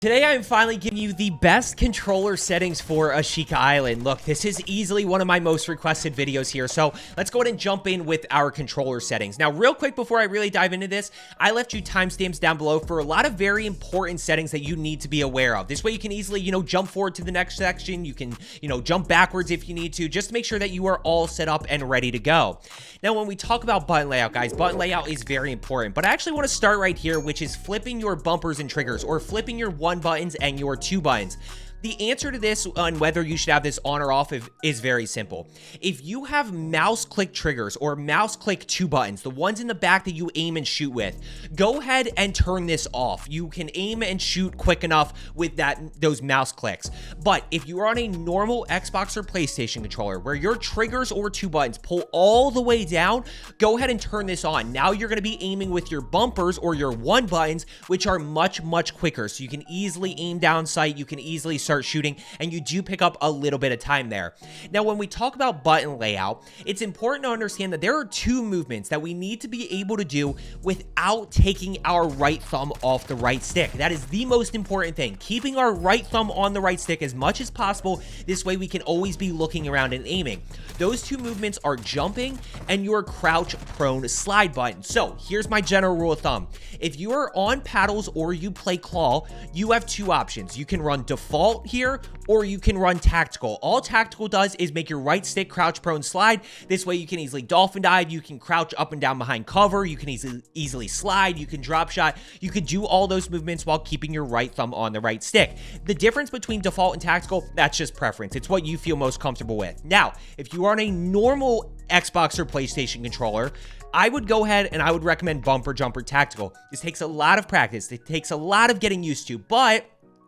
Today, I'm finally giving you the best controller settings for Ashika Island. Look, this is easily one of my most requested videos here, so let's go ahead and jump in with our controller settings. Now, real quick, before I really dive into this, I left you timestamps down below for a lot of very important settings that you need to be aware of. This way, you can easily, jump forward to the next section. You can, jump backwards if you need to, just to make sure that you are all set up and ready to go. Now, when we talk about button layout, guys, button layout is very important, but I actually want to start right here, which is flipping your bumpers and triggers, or flipping your one buttons and your two buttons. The answer to this on whether you should have this on or off is very simple. If you have mouse click triggers or mouse click two buttons, the ones in the back that you aim and shoot with, go ahead and turn this off. You can aim and shoot quick enough with those mouse clicks. But if you are on a normal Xbox or PlayStation controller where your triggers or two buttons pull all the way down, go ahead and turn this on. Now you're going to be aiming with your bumpers or your one buttons, which are much quicker. So you can easily aim down sight, you can easily start shooting, and you do pick up a little bit of time there. Now, when we talk about button layout, it's important to understand that there are two movements that we need to be able to do without taking our right thumb off the right stick. That is the most important thing, keeping our right thumb on the right stick as much as possible. This way we can always be looking around and aiming. Those two movements are jumping and your crouch prone slide button. So here's my general rule of thumb. If you are on paddles or you play claw, you have two options. You can run default here, or you can run tactical. All tactical does is make your right stick crouch prone slide. This way you can easily dolphin dive, you can crouch up and down behind cover, you can easily slide, you can drop shot, you could do all those movements while keeping your right thumb on the right stick. The difference between default and tactical, that's just preference. It's what you feel most comfortable with. Now, if you are on a normal Xbox or PlayStation controller, I would go ahead and I would recommend bumper jumper tactical. This takes a lot of practice. It takes a lot of getting used to, but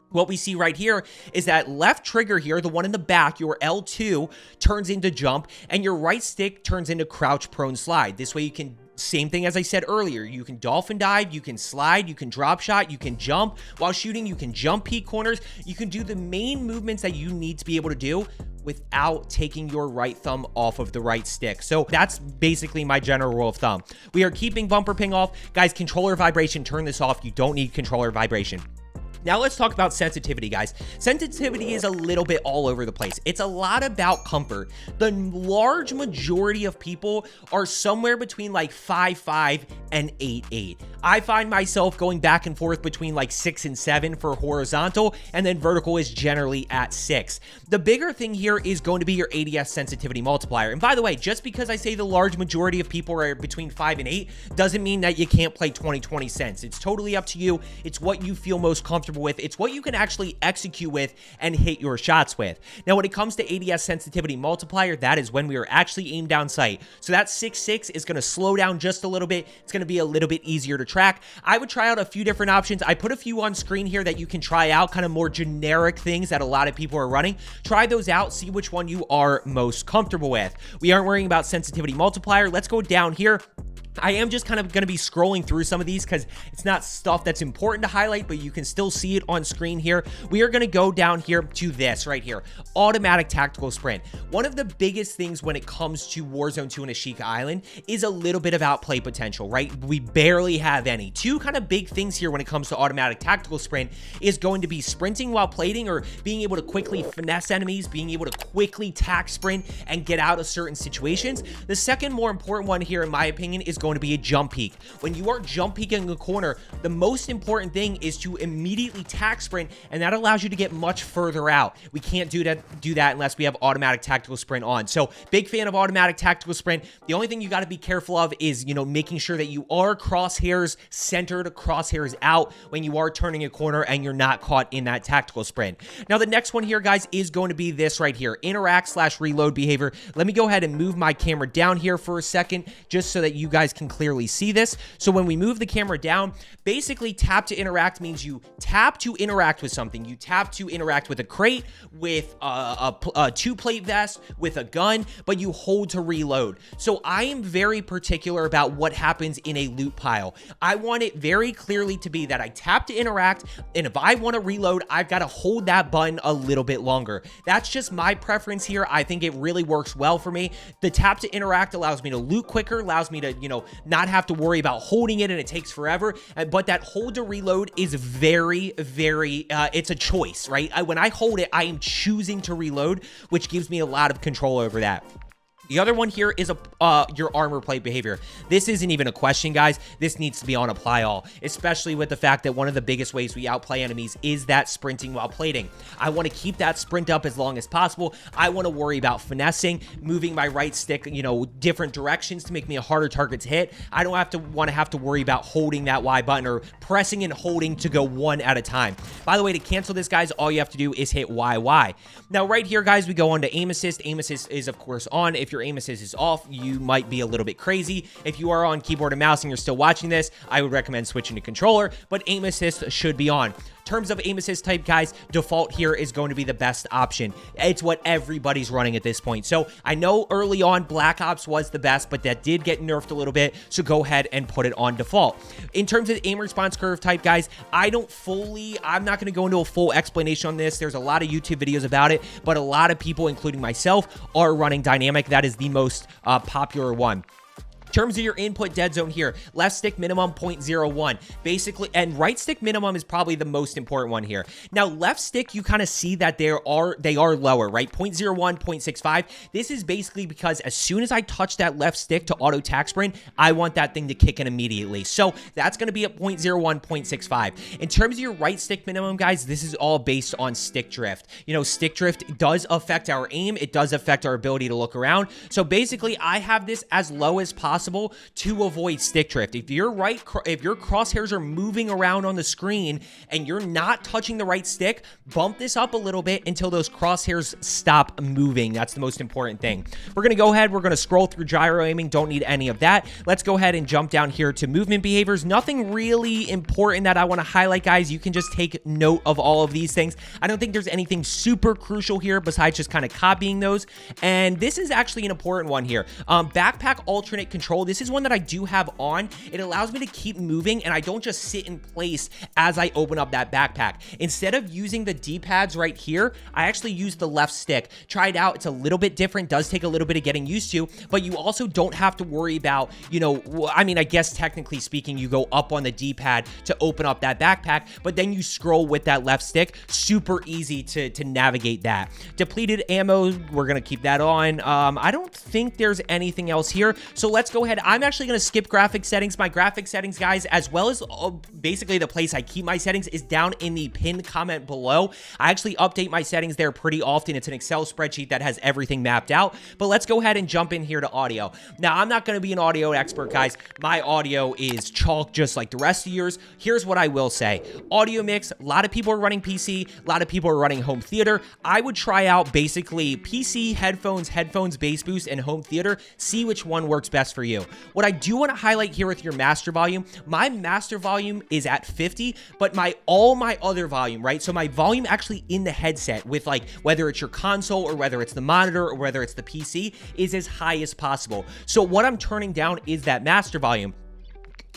what we see right here is that left trigger here, the one in the back, your L2, turns into jump, and your right stick turns into crouch prone slide. This way you can, same thing as I said earlier, you can dolphin dive, you can slide, you can drop shot, you can jump while shooting, you can jump peek corners, you can do the main movements that you need to be able to do without taking your right thumb off of the right stick. So that's basically my general rule of thumb. We are keeping bumper ping off. Guys, controller vibration, turn this off. You don't need controller vibration. Now let's talk about sensitivity, guys. Sensitivity is a little bit all over the place. It's a lot about comfort. The large majority of people are somewhere between like 5.5 and 8.8. I find myself going back and forth between like 6 and 7 for horizontal, and then vertical is generally at 6. The bigger thing here is going to be your ADS sensitivity multiplier. And by the way, just because I say the large majority of people are between 5 and 8 doesn't mean that you can't play 20/20 cents. It's totally up to you. It's what you feel most comfortable with. It's what you can actually execute with and hit your shots with. Now, when it comes to ADS sensitivity multiplier, that is when we are actually aimed down sight. So that 6.6 is going to slow down just a little bit. It's going to be a little bit easier to track. I would try out a few different options. I put a few on screen here that you can try out, kind of more generic things that a lot of people are running. Try those out, see which one you are most comfortable with. We aren't worrying about sensitivity multiplier. Let's go down here. I am just kind of going to be scrolling through some of these because it's not stuff that's important to highlight, but you can still see it on screen here. We are going to go down here to this right here, automatic tactical sprint. One of the biggest things when it comes to Warzone 2 and Ashika Island is a little bit of outplay potential, right? We barely have any. Two kind of big things here when it comes to automatic tactical sprint is going to be sprinting while plating, or being able to quickly finesse enemies, being able to quickly tac sprint and get out of certain situations. The second more important one here, in my opinion, is going to be a jump peek. When you are jump peeking a corner, the most important thing is to immediately tac sprint, and that allows you to get much further out. We can't do that unless we have automatic tactical sprint on. So big fan of automatic tactical sprint. The only thing you got to be careful of is, making sure that you are crosshairs centered, crosshairs out when you are turning a corner and you're not caught in that tactical sprint. Now, the next one here, guys, is going to be this right here, interact/reload behavior. Let me go ahead and move my camera down here for a second, just so that you guys can clearly see this. So when we move the camera down, basically tap to interact means you tap to interact with something. You tap to interact with a crate, with a two-plate vest, with a gun, but you hold to reload. So I am very particular about what happens in a loot pile. I want it very clearly to be that I tap to interact, and if I want to reload, I've got to hold that button a little bit longer. That's just my preference here. I think it really works well for me. The tap to interact allows me to loot quicker, allows me to, not have to worry about holding it and it takes forever. But that hold to reload is very, very, it's a choice, right? When I hold it, I am choosing to reload, which gives me a lot of control over that. The other one here is your armor plate behavior. This isn't even a question, guys. This needs to be on apply all, especially with the fact that one of the biggest ways we outplay enemies is that sprinting while plating. I want to keep that sprint up as long as possible. I want to worry about finessing, moving my right stick, you know, different directions to make me a harder target to hit. I don't have to worry about holding that Y button or pressing and holding to go one at a time. By the way, to cancel this, guys, all you have to do is hit YY. Now, right here, guys, we go on to aim assist. Aim assist is, of course, on. If your aim assist is off, you might be a little bit crazy. If you are on keyboard and mouse and you're still watching this, I would recommend switching to controller, but aim assist should be on. In terms of aim assist type, guys, default here is going to be the best option. It's what everybody's running at this point. So I know early on Black Ops was the best, but that did get nerfed a little bit, so go ahead and put it on default. In terms of aim response curve type, guys, I'm not going to go into a full explanation on this. There's a lot of YouTube videos about it, but a lot of people, including myself, are running dynamic. That is the most popular one. In terms of your input Deadzone here, left stick minimum 0.01 basically, and right stick minimum is probably the most important one here. Now left stick, you kind of see that they are lower, right? 0.01, 0.65. This is basically because as soon as I touch that left stick to auto tac sprint, I want that thing to kick in immediately. So that's going to be at 0.01, 0.65. In terms of your right stick minimum, guys, this is all based on stick drift. You know, stick drift does affect our aim. It does affect our ability to look around. So basically, I have this as low as possible to avoid stick drift. If your crosshairs are moving around on the screen and you're not touching the right stick, bump this up a little bit until those crosshairs stop moving. That's the most important thing. We're going to go ahead. We're going to scroll through gyro aiming. Don't need any of that. Let's go ahead and jump down here to movement behaviors. Nothing really important that I want to highlight, guys. You can just take note of all of these things. I don't think there's anything super crucial here besides just kind of copying those. And this is actually an important one here. Backpack alternate control. This is one that I do have on. It allows me to keep moving and I don't just sit in place as I open up that backpack. Instead of using the D-pads right here, I actually use the left stick. Try it out. It's a little bit different. Does take a little bit of getting used to, but you also don't have to worry about, you know, I mean, I guess technically speaking, you go up on the D-pad to open up that backpack, but then you scroll with that left stick. Super easy to navigate that. Depleted ammo, we're going to keep that on. I don't think there's anything else here. So let's go ahead. I'm actually going to skip graphic settings. My graphic settings, guys, as well as basically the place I keep my settings is down in the pinned comment below. I actually update my settings there pretty often. It's an Excel spreadsheet that has everything mapped out, but let's go ahead and jump in here to audio. Now, I'm not going to be an audio expert, guys. My audio is chalk just like the rest of yours. Here's what I will say. Audio mix, a lot of people are running PC, a lot of people are running home theater. I would try out basically PC, headphones, bass boost, and home theater. See which one works best for you. What I do want to highlight here with your master volume, my master volume is at 50, but all my other volume, right? So my volume actually in the headset with like, whether it's your console or whether it's the monitor or whether it's the PC is as high as possible. So what I'm turning down is that master volume.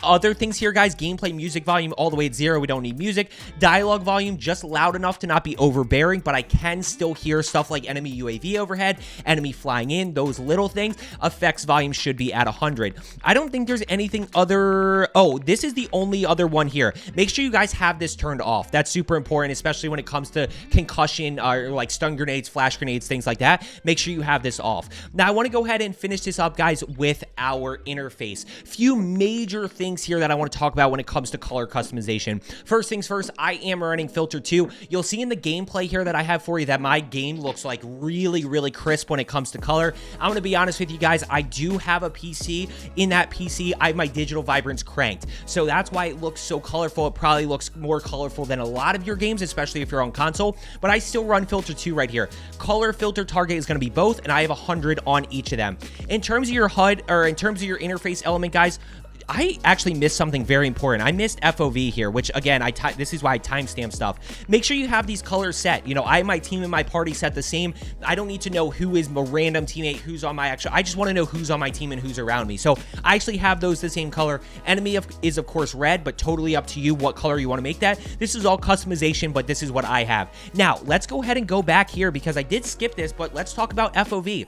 Other things here, guys, gameplay music volume all the way at 0. We don't need music. Dialogue volume just loud enough to not be overbearing, but I can still hear stuff like enemy UAV overhead, enemy flying in, those little things. Effects volume should be at 100. I don't think there's anything other. Oh, this is the only other one here. Make sure you guys have this turned off. That's super important, especially when it comes to concussion or like stun grenades, flash grenades, things like that. Make sure you have this off. Now, I want to go ahead and finish this up, guys, with our interface. Few major things here that I want to talk about when it comes to color customization. First things first, I am running filter 2. You'll see in the gameplay here that I have for you that my game looks like really crisp when it comes to color. I'm going to be honest with you guys, I do have a PC. In that PC, I have my digital vibrance cranked. So that's why it looks so colorful. It probably looks more colorful than a lot of your games, especially if you're on console, but I still run filter 2 right here. Color filter target is going to be both, and I have 100 on each of them. In terms of your HUD, or in terms of your interface element, guys, I actually missed something very important. I missed FOV here, which again, this is why I timestamp stuff. Make sure you have these colors set. You know, I have my team and my party set the same. I don't need to know who is a random teammate, who's on my actual. I just want to know who's on my team and who's around me. So I actually have those the same color. Enemy is of course red, but totally up to you what color you want to make that. This is all customization, but this is what I have. Now, let's go ahead and go back here because I did skip this, but let's talk about FOV.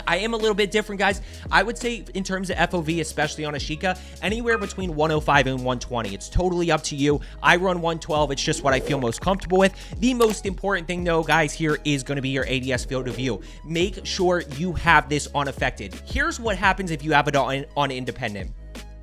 I am a little bit different, guys. I would say in terms of FOV, especially on Ashika, anywhere between 105 and 120. It's totally up to you. I run 112. It's just what I feel most comfortable with. The most important thing, though, guys, here is going to be your ADS field of view. Make sure you have this unaffected. Here's what happens if you have it on independent.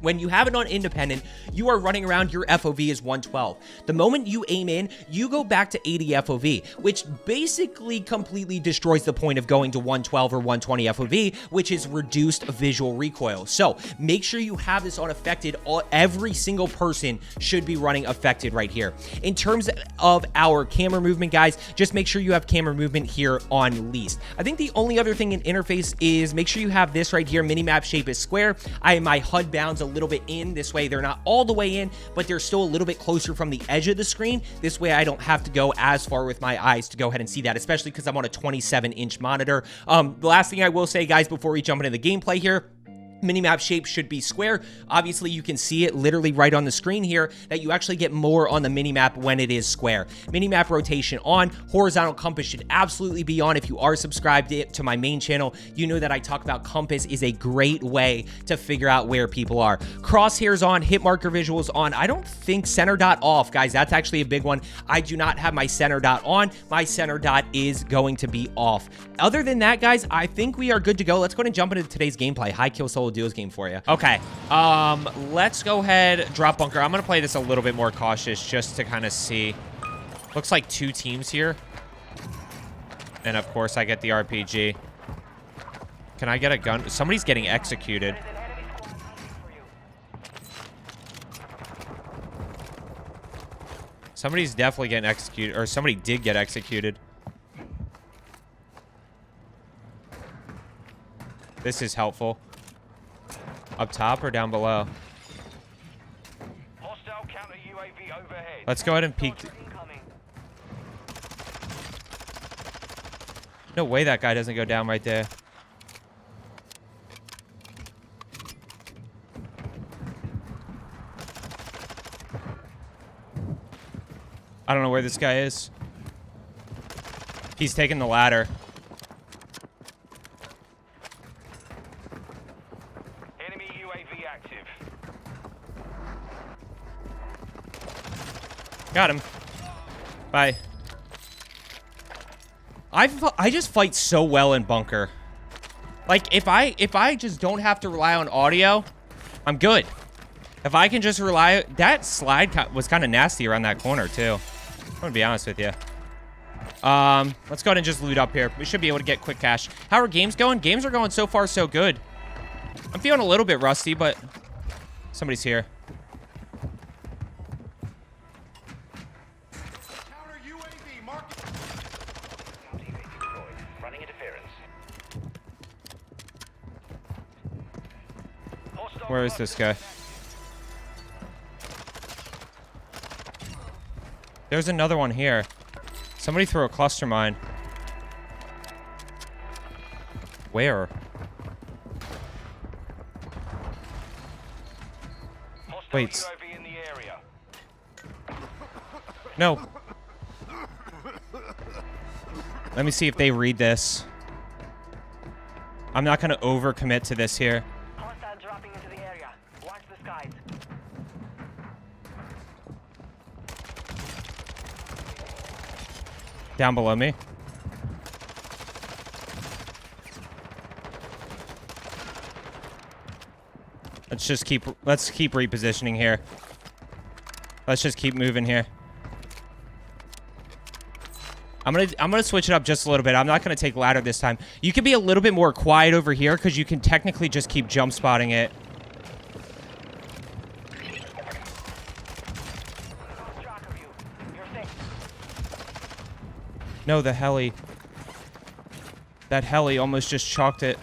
When you have it on independent, you are running around, your FOV is 112. The moment you aim in, you go back to 80 FOV, which basically completely destroys the point of going to 112 or 120 FOV, which is reduced visual recoil. So make sure you have this unaffected. Every single person should be running affected right here. In terms of our camera movement, guys, just make sure you have camera movement here on least. I think the only other thing in interface is make sure you have this right here. Minimap shape is square. My HUD bounds a little bit in. This way they're not all the way in, but they're still a little bit closer from the edge of the screen. This way I don't have to go as far with my eyes to go ahead and see that, especially because I'm on a 27-inch monitor. The last thing I will say, guys, before we jump into the gameplay here, minimap shape should be square. Obviously, you can see it literally right on the screen here that you actually get more on the minimap when it is square. Minimap rotation on. Horizontal compass should absolutely be on. If you are subscribed to my main channel, you know that I talk about compass is a great way to figure out where people are. Crosshairs on. Hit marker visuals on. I don't think center dot off, guys. That's actually a big one. I do not have my center dot on. My center dot is going to be off. Other than that, guys, I think we are good to go. Let's go ahead and jump into today's gameplay. High kill solo duos game for you. Okay, let's go ahead, drop bunker. I'm gonna play this a little bit more cautious just to kind of see. Looks like 2 teams here, and of course I get the RPG. Can I get a gun? Somebody's getting executed. Somebody's definitely getting executed, or somebody did get executed. This is helpful. Up top or down below? Hostile counter UAV overhead. Let's go ahead and peek. No way that guy doesn't go down right there. I don't know where this guy is. He's taking the ladder. Got him. Bye. I just fight so well in bunker. Like, if I just don't have to rely on audio, I'm good. If I can just rely... That slide was kind of nasty around that corner, too. I'm gonna be honest with you. Let's go ahead and just loot up here. We should be able to get quick cash. How are games going? Games are going so far so good. I'm feeling a little bit rusty, but... Somebody's here. Where is this guy? There's another one here. Somebody threw a cluster mine. Where? Wait. No. Let me see if they read this. I'm not going to overcommit to this here. Dropping into the area. Watch the skies. Down below me. Let's keep repositioning here. Let's just keep moving here. I'm gonna switch it up just a little bit. I'm not gonna take ladder this time. You can be a little bit more quiet over here because you can technically just keep jump spotting it. No, the heli. That heli almost just chalked it.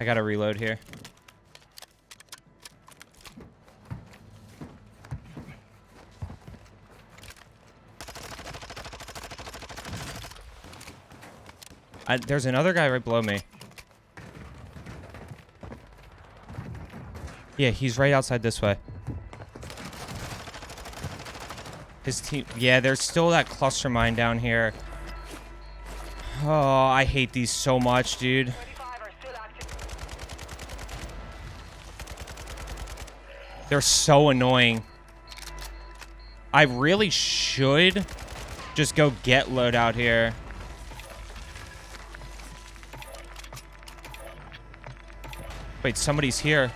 I gotta reload here. There's another guy right below me. Yeah, he's right outside this way. His team... Yeah, there's still that cluster mine down here. Oh, I hate these so much, dude. 25 are still active. They're so annoying. I really should just go get loadout here. Wait, somebody's here.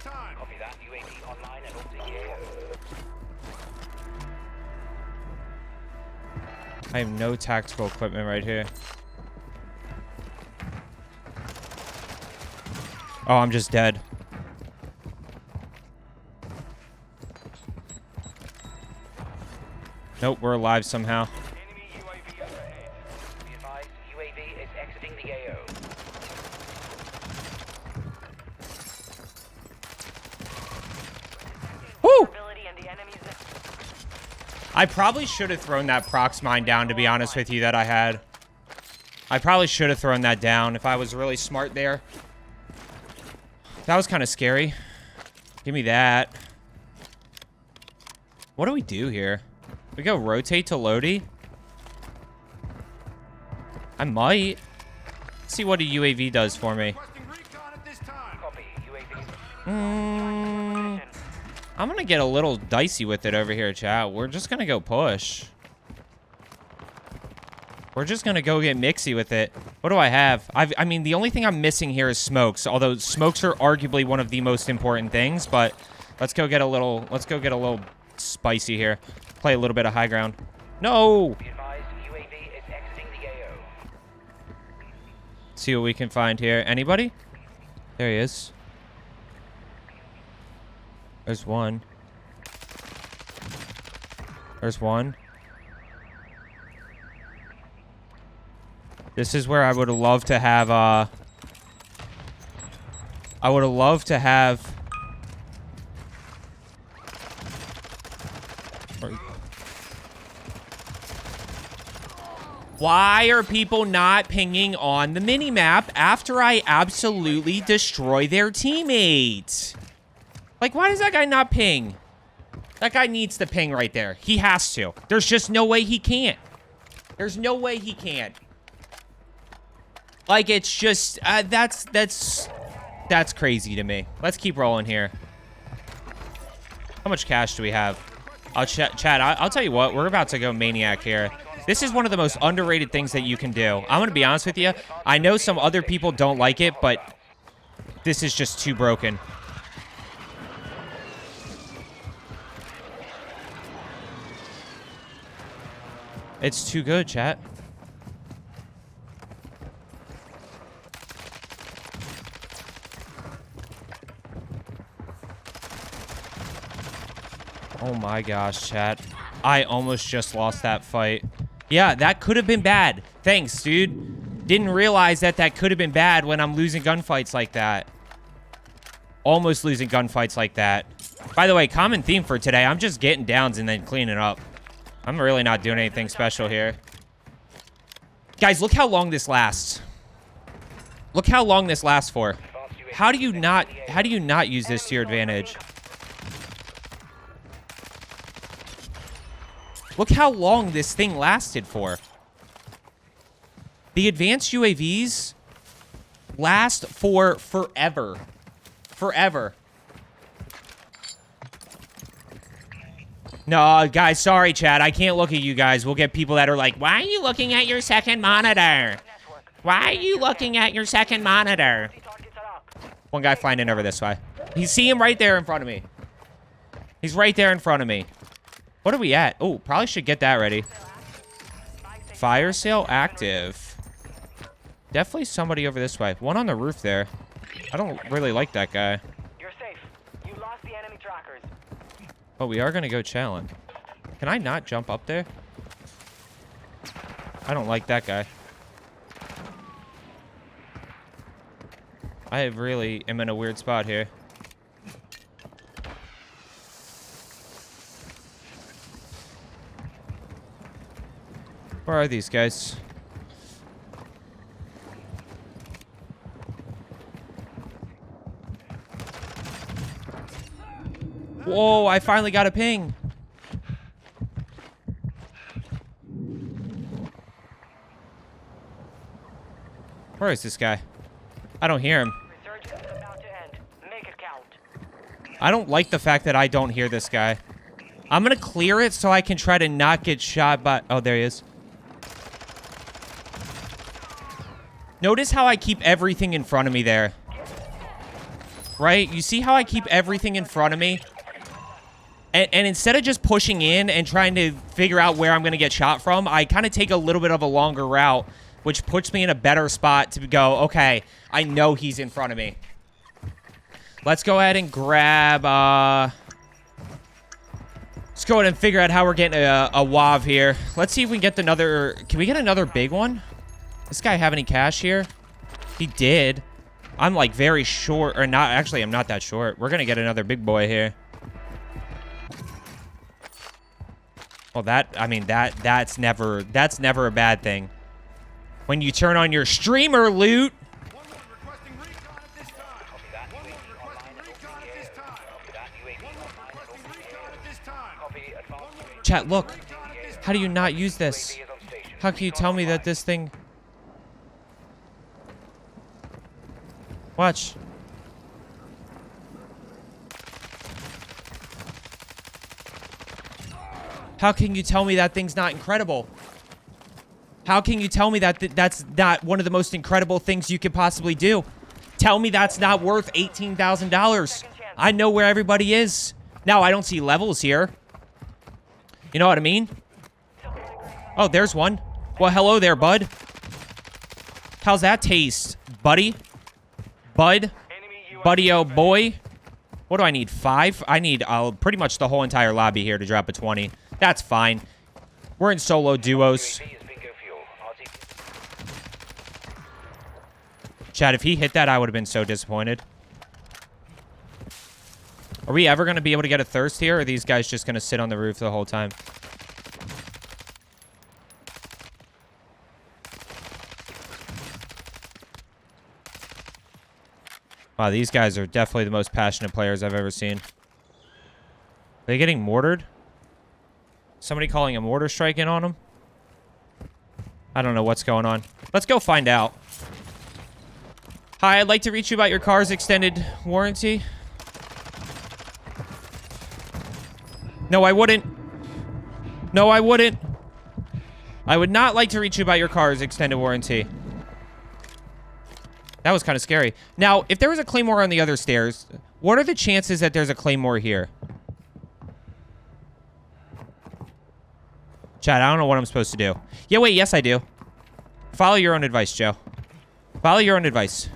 Copy that. UAV online and opening the AO. I have no tactical equipment right here. Oh, I'm just dead. Nope, we're alive somehow. Enemy UAV overhead. Be advised, UAV is exiting the AO. Woo! Ability and the enemy's I probably should have thrown that prox mine down, to be honest with you, that I had. I probably should have thrown that down if I was really smart there. That was kind of scary. Give me that. What do we do here? We go rotate to Lodi? I might. Let's see what a UAV does for me. copy. UAV. I'm gonna get a little dicey with it over here, chat. We're just gonna go push. We're just gonna go get mixy with it. What do I have? I mean, the only thing I'm missing here is smokes. Although smokes are arguably one of the most important things, but let's go get a little spicy here. Play a little bit of high ground. No! Be advised, UAV is exiting the AO. See what we can find here. Anybody? There he is. There's one. There's one. This is where I would have loved to have, I would have loved to have... Why are people not pinging on the minimap after I absolutely destroy their teammate? Like, why does that guy not ping? That guy needs to ping right there. He has to. There's just no way he can't. There's no way he can't. Like, it's just, that's crazy to me. Let's keep rolling here. How much cash do we have? Chad, I'll tell you what. We're about to go maniac here. This is one of the most underrated things that you can do. I'm going to be honest with you. I know some other people don't like it, but this is just too broken. It's too good, chat. Oh my gosh, chat. I almost just lost that fight. Yeah, that could have been bad. Thanks, dude. Didn't realize that that could have been bad when I'm losing gunfights like that. Almost losing gunfights like that. By the way, common theme for today, I'm just getting downs and then cleaning up. I'm really not doing anything special here. Guys, look how long this lasts. Look how long this lasts for. How do you not use this to your advantage? Look how long this thing lasted for. The advanced UAVs last for forever. Forever. No, guys, sorry, chat. I can't look at you guys. We'll get people that are like, why are you looking at your second monitor? Why are you looking at your second monitor? One guy flying in over this way. You see him right there in front of me. He's right there in front of me. What are we at? Oh, probably should get that ready. Fire sale active. Definitely somebody over this way. One on the roof there. I don't really like that guy. You're safe. You lost the enemy trackers. But we are going to go challenge. Can I not jump up there? I don't like that guy. I really am in a weird spot here. Where are these guys? Whoa, I finally got a ping. Where is this guy? I don't hear him. Resurgence is about to end. Make it count. I don't like the fact that I don't hear this guy. I'm gonna clear it so I can try to not get shot by... Oh, there he is. Notice how I keep everything in front of me there. Right? You see how I keep everything in front of me? And instead of just pushing in and trying to figure out where I'm going to get shot from, I kind of take a little bit of a longer route, which puts me in a better spot to go, okay, I know he's in front of me. Let's go ahead and grab, let's go ahead and figure out how we're getting a WAV here. Let's see if we can get another, can we get another big one? This guy have any cash here? He did. I'm like very short, or not, actually I'm not that short. We're going to get another big boy here. Well, I mean, that's never a bad thing. When you turn on your streamer loot. Chat, look. How do you not use this? How can you tell me that this thing... Watch. How can you tell me that thing's not incredible? How can you tell me that that's not one of the most incredible things you could possibly do? Tell me that's not worth $18,000. I know where everybody is. Now, I don't see levels here. You know what I mean? Oh, there's one. Well, hello there, bud. How's that taste, buddy? Bud? Buddy, oh boy. What do I need? 5? I need pretty much the whole entire lobby here to drop a 20. That's fine. We're in solo duos. Chad, if he hit that, I would have been so disappointed. Are we ever going to be able to get a thirst here, or are these guys just going to sit on the roof the whole time? Wow, these guys are definitely the most passionate players I've ever seen. Are they getting mortared? Somebody calling a mortar strike in on them? I don't know what's going on. Let's go find out. Hi, I'd like to reach you about your car's extended warranty. No, I wouldn't. No, I wouldn't. I would not like to reach you about your car's extended warranty. That was kind of scary. Now, if there was a claymore on the other stairs, what are the chances that there's a claymore here? Chat, I don't know what I'm supposed to do. Yeah, wait, yes, I do. Follow your own advice, Joe. Follow your own advice.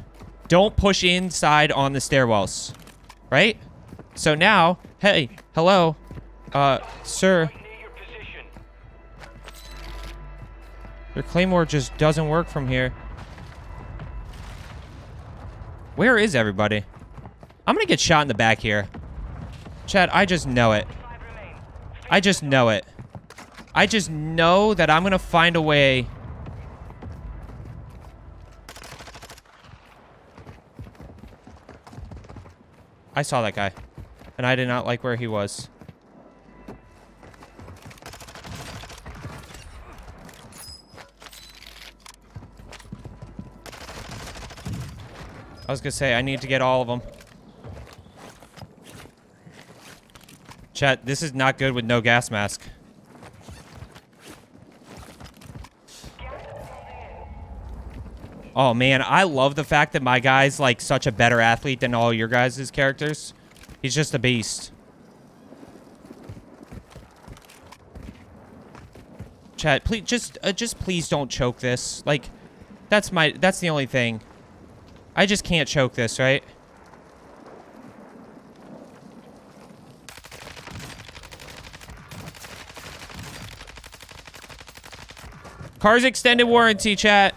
Don't push inside on the stairwells. Right? So now, hey, hello. Sir. Your claymore just doesn't work from here. Where is everybody? I'm gonna get shot in the back here. Chat, I just know it. I just know it. I just know that I'm gonna find a way. I saw that guy, and I did not like where he was. I was gonna say, I need to get all of them. Chat, this is not good with no gas mask. Oh, man, I love the fact that my guy's, like, such a better athlete than all your guys' characters. He's just a beast. Chat, please, just please don't choke this. Like, that's the only thing. I just can't choke this, right? Car's extended warranty, chat.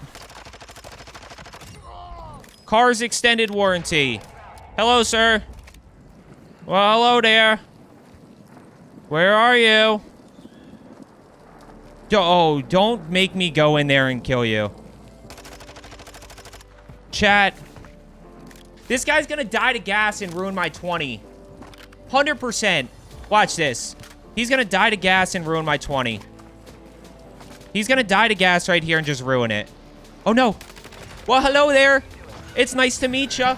Car's extended warranty. Hello, sir. Well, hello there. Where are you? Oh, don't make me go in there and kill you. Chat. This guy's gonna die to gas and ruin my 20. 100%. Watch this. He's gonna die to gas and ruin my 20. He's gonna die to gas right here and just ruin it. Oh, no. Well, hello there. It's nice to meet ya.